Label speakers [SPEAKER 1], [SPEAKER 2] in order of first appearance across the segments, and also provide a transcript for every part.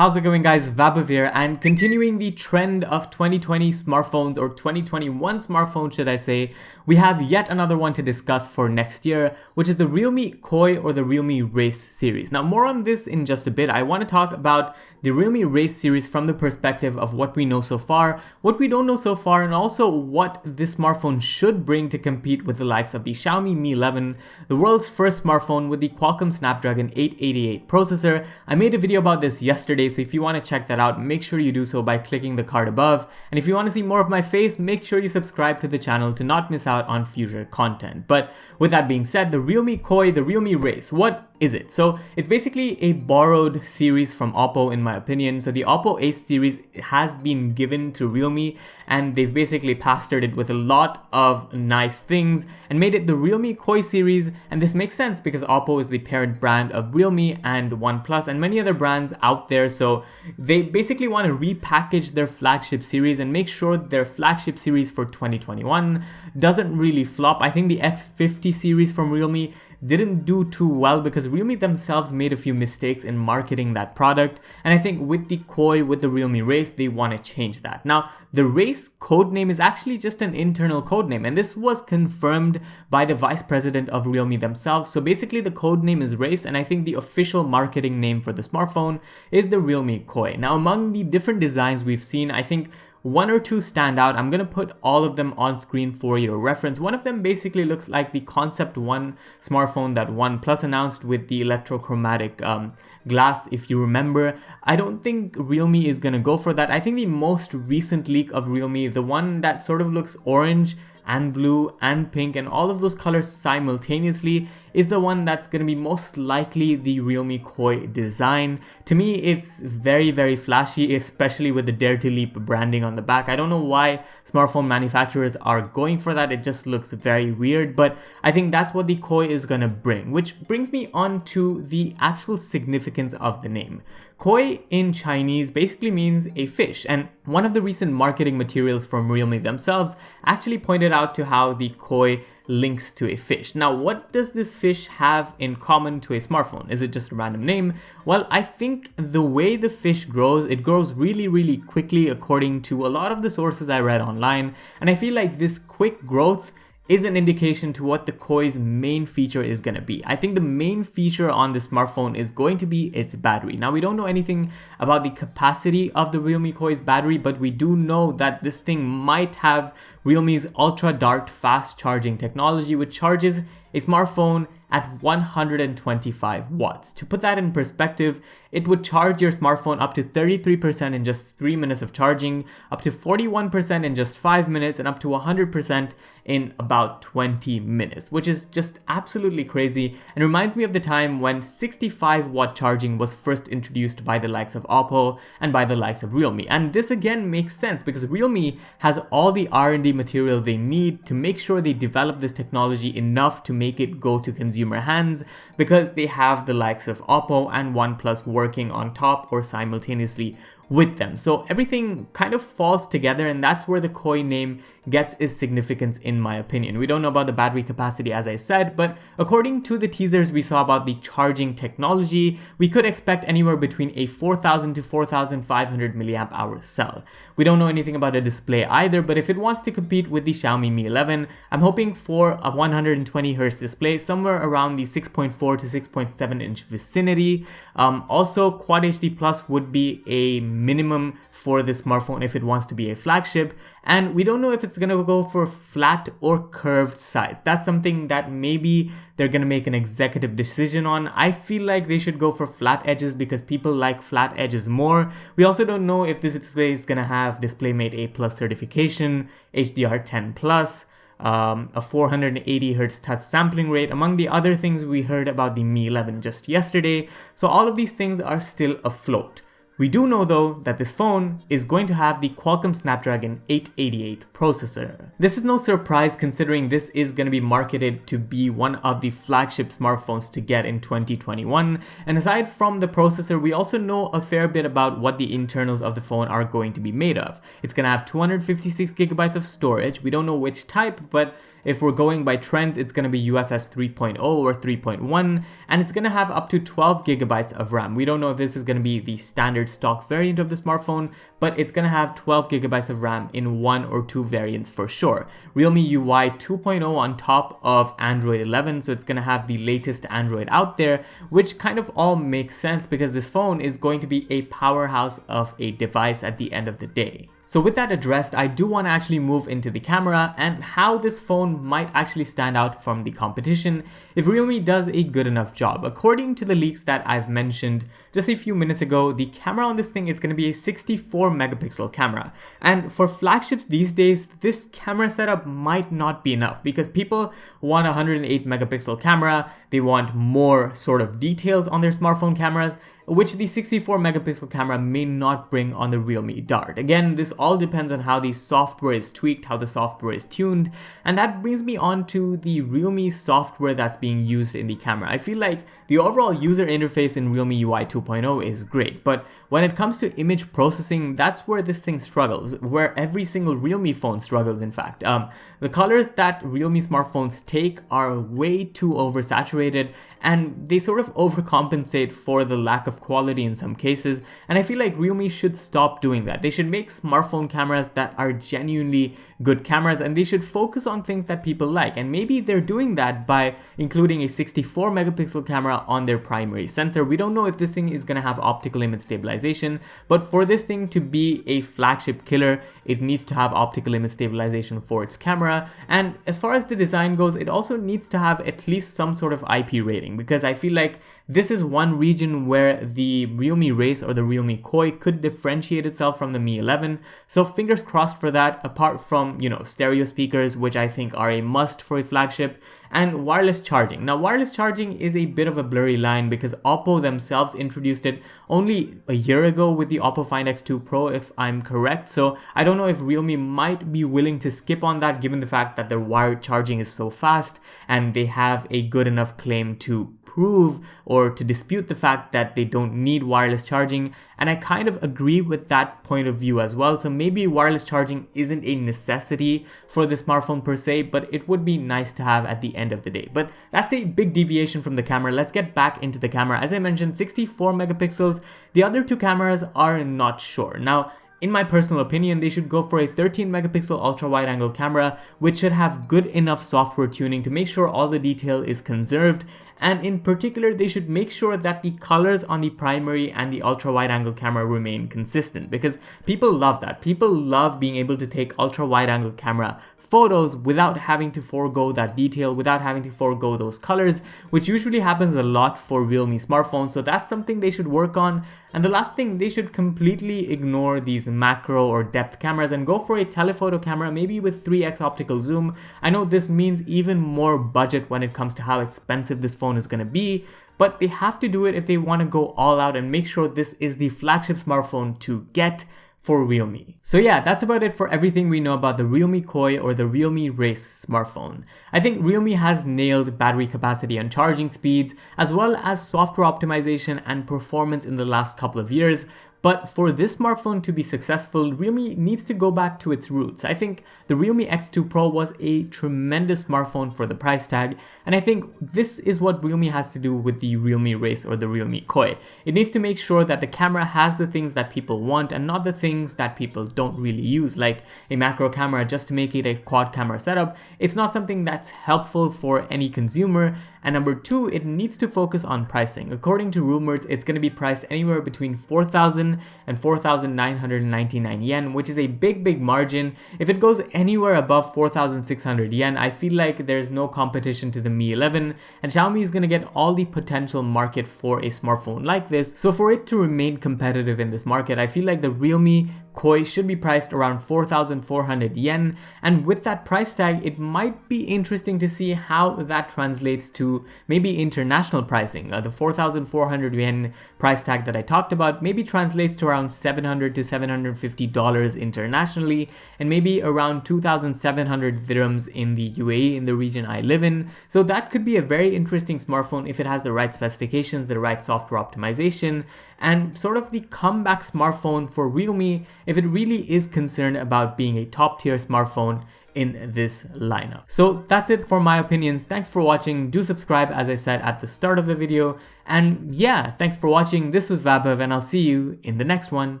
[SPEAKER 1] How's it going, guys? Vaibhav here, and continuing the trend of 2020 smartphones, or 2021 smartphones should I say, we have yet another one to discuss for next year, which is the Realme Koi or the Realme Race series. Now, more on this in just a bit. I want to talk about the Realme Race series from the perspective of what we know so far, what we don't know so far, and also what this smartphone should bring to compete with the likes of the Xiaomi Mi 11, the world's first smartphone with the Qualcomm Snapdragon 888 processor. I made a video about this yesterday, so if you want to check that out, make sure you do so by clicking the card above. And if you want to see more of my face, make sure you subscribe to the channel to not miss out on future content. But with that being said, the Realme Koi, the Realme Race, what is it? So it's basically a borrowed series from Oppo, in my opinion. So the Oppo Ace series has been given to Realme, and they've basically pastored it with a lot of nice things and made it the Realme Koi series. And this makes sense because Oppo is the parent brand of Realme and OnePlus and many other brands out there. So they basically want to repackage their flagship series and make sure their flagship series for 2021 doesn't really flop. I think the X50 series from Realme didn't do too well because Realme themselves made a few mistakes in marketing that product, and I think with the Koi, with the Realme Race, they want to change that. Now, the Race codename is actually just an internal codename, and this was confirmed by the vice president of Realme themselves. So basically the codename is Race, and I think the official marketing name for the smartphone is the Realme Koi. Now, among the different designs we've seen, I think one or two stand out. I'm going to put all of them on screen for your reference. One of them basically looks like the Concept One smartphone that OnePlus announced with the electrochromatic glass, if you remember. I don't think Realme is going to go for that. I think the most recent leak of Realme, the one that sort of looks orange and blue and pink and all of those colors simultaneously, is the one that's going to be most likely the Realme Koi design. To me, it's very, very flashy, especially with the Dare to Leap branding on the back. I don't know why smartphone manufacturers are going for that. It just looks very weird, but I think that's what the Koi is going to bring, which brings me on to the actual significance of the name. Koi in Chinese basically means a fish, and one of the recent marketing materials from Realme themselves actually pointed out to how the Koi links to a fish. Now, what does this fish have in common to a smartphone? Is it just a random name? Well, I think the way the fish grows, it grows really, really quickly according to a lot of the sources I read online, and I feel like this quick growth is an indication to what the Koi's main feature is going to be. I think the main feature on the smartphone is going to be its battery. Now, we don't know anything about the capacity of the Realme Koi's battery, but we do know that this thing might have Realme's ultra dart fast charging technology, which charges a smartphone at 125 watts. To put that in perspective, it would charge your smartphone up to 33% in just 3 minutes of charging, up to 41% in just 5 minutes, and up to 100% in about 20 minutes, which is just absolutely crazy and reminds me of the time when 65 watt charging was first introduced by the likes of Oppo and by the likes of Realme. And this again makes sense because Realme has all the R&D material they need to make sure they develop this technology enough to make it go to consumer hands, because they have the likes of Oppo and OnePlus working on top or simultaneously with them. So everything kind of falls together, and that's where the Koi name gets its significance, in my opinion. We don't know about the battery capacity, as I said, but according to the teasers we saw about the charging technology, we could expect anywhere between a 4,000 to 4,500 milliamp hour cell. We don't know anything about the display either, but if it wants to compete with the Xiaomi Mi 11, I'm hoping for a 120 Hz display somewhere around the 6.4 to 6.7 inch vicinity. Also, Quad HD Plus would be a minimum for the smartphone if it wants to be a flagship, and we don't know if it's going to go for flat or curved sides. That's something that maybe they're going to make an executive decision on. I feel like they should go for flat edges because people like flat edges more. We also don't know if this display is going to have DisplayMate A+ certification, HDR10+, a 480 Hz touch sampling rate, among the other things we heard about the Mi 11 just yesterday. So all of these things are still afloat. We do know though that this phone is going to have the Qualcomm Snapdragon 888 processor. This is no surprise considering this is going to be marketed to be one of the flagship smartphones to get in 2021. And aside from the processor, we also know a fair bit about what the internals of the phone are going to be made of. It's going to have 256 gigabytes of storage. We don't know which type, but if we're going by trends, it's going to be UFS 3.0 or 3.1, and it's going to have up to 12 gigabytes of RAM. We don't know if this is going to be the standard stock variant of the smartphone, but it's gonna have 12 gigabytes of RAM in one or two variants for sure. Realme UI 2.0 on top of Android 11, so it's gonna have the latest Android out there, which kind of all makes sense because this phone is going to be a powerhouse of a device at the end of the day. So with that addressed, I do want to actually move into the camera and how this phone might actually stand out from the competition if Realme does a good enough job. According to the leaks that I've mentioned just a few minutes ago, the camera on this thing is going to be a 64 megapixel camera. And for flagships these days, this camera setup might not be enough because people want a 108 megapixel camera, they want more sort of details on their smartphone cameras, which the 64 megapixel camera may not bring on the Realme Dart. Again, this all depends on how the software is tweaked, how the software is tuned, and that brings me on to the Realme software that's being used in the camera. I feel like the overall user interface in Realme UI 2.0 is great, but when it comes to image processing, that's where this thing struggles, where every single Realme phone struggles in fact. The colors that Realme smartphones take are way too oversaturated, and they sort of overcompensate for the lack of quality in some cases, and I feel like Realme should stop doing that. They should make smartphone cameras that are genuinely good cameras, and they should focus on things that people like, and maybe they're doing that by including a 64 megapixel camera on their primary sensor. We don't know if this thing is going to have optical image stabilization, but for this thing to be a flagship killer, it needs to have optical image stabilization for its camera, and as far as the design goes, it also needs to have at least some sort of IP rating, because I feel like this is one region where the Realme Race or the Realme Koi could differentiate itself from the Mi 11. So fingers crossed for that, apart from, stereo speakers, which I think are a must for a flagship, and wireless charging. Now, wireless charging is a bit of a blurry line because Oppo themselves introduced it only a year ago with the Oppo Find X2 Pro, if I'm correct. So I don't know if Realme might be willing to skip on that given the fact that their wired charging is so fast and they have a good enough claim to prove or to dispute the fact that they don't need wireless charging, and I kind of agree with that point of view as well. So maybe wireless charging isn't a necessity for the smartphone per se, but it would be nice to have at the end of the day. But that's a big deviation from the camera. Let's get back into the camera. As I mentioned, 64 megapixels. The other two cameras are not sure. Now, in my personal opinion, they should go for a 13 megapixel ultra wide angle camera, which should have good enough software tuning to make sure all the detail is conserved. And in particular, they should make sure that the colors on the primary and the ultra wide angle camera remain consistent, because people love that. People love being able to take ultra wide angle camera photos without having to forego that detail, without having to forego those colors, which usually happens a lot for Realme smartphones. So that's something they should work on. And the last thing, they should completely ignore these macro or depth cameras and go for a telephoto camera, maybe with 3x optical zoom. I know this means even more budget when it comes to how expensive this phone is going to be, but they have to do it if they want to go all out and make sure this is the flagship smartphone to get for Realme. So yeah, that's about it for everything we know about the Realme Koi or the Realme Race smartphone. I think Realme has nailed battery capacity and charging speeds, as well as software optimization and performance in the last couple of years. But for this smartphone to be successful, Realme needs to go back to its roots. I think the Realme X2 Pro was a tremendous smartphone for the price tag, and I think this is what Realme has to do with the Realme Race or the Realme Koi. It needs to make sure that the camera has the things that people want and not the things that people don't really use, like a macro camera just to make it a quad camera setup. It's not something that's helpful for any consumer. And number two, it needs to focus on pricing. According to rumors, it's going to be priced anywhere between 4,000 and 4,999 yen, which is a big margin. If it goes anywhere above 4,600 yen, I feel like there's no competition to the Mi 11, and Xiaomi is going to get all the potential market for a smartphone like this. So for it to remain competitive in this market, I feel like the Realme Koi should be priced around 4,400 yen, and with that price tag, it might be interesting to see how that translates to maybe international pricing. The 4,400 yen price tag that I talked about maybe translates to around $700 to $750 internationally, and maybe around 2,700 dirhams in the UAE, in the region I live in. So that could be a very interesting smartphone if it has the right specifications, the right software optimization, and sort of the comeback smartphone for Realme if it really is concerned about being a top tier smartphone in this lineup. So that's it for my opinions. Thanks for watching. Do subscribe as I said at the start of the video. And yeah, thanks for watching. This was Vaibhav and I'll see you in the next one.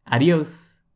[SPEAKER 1] Adios.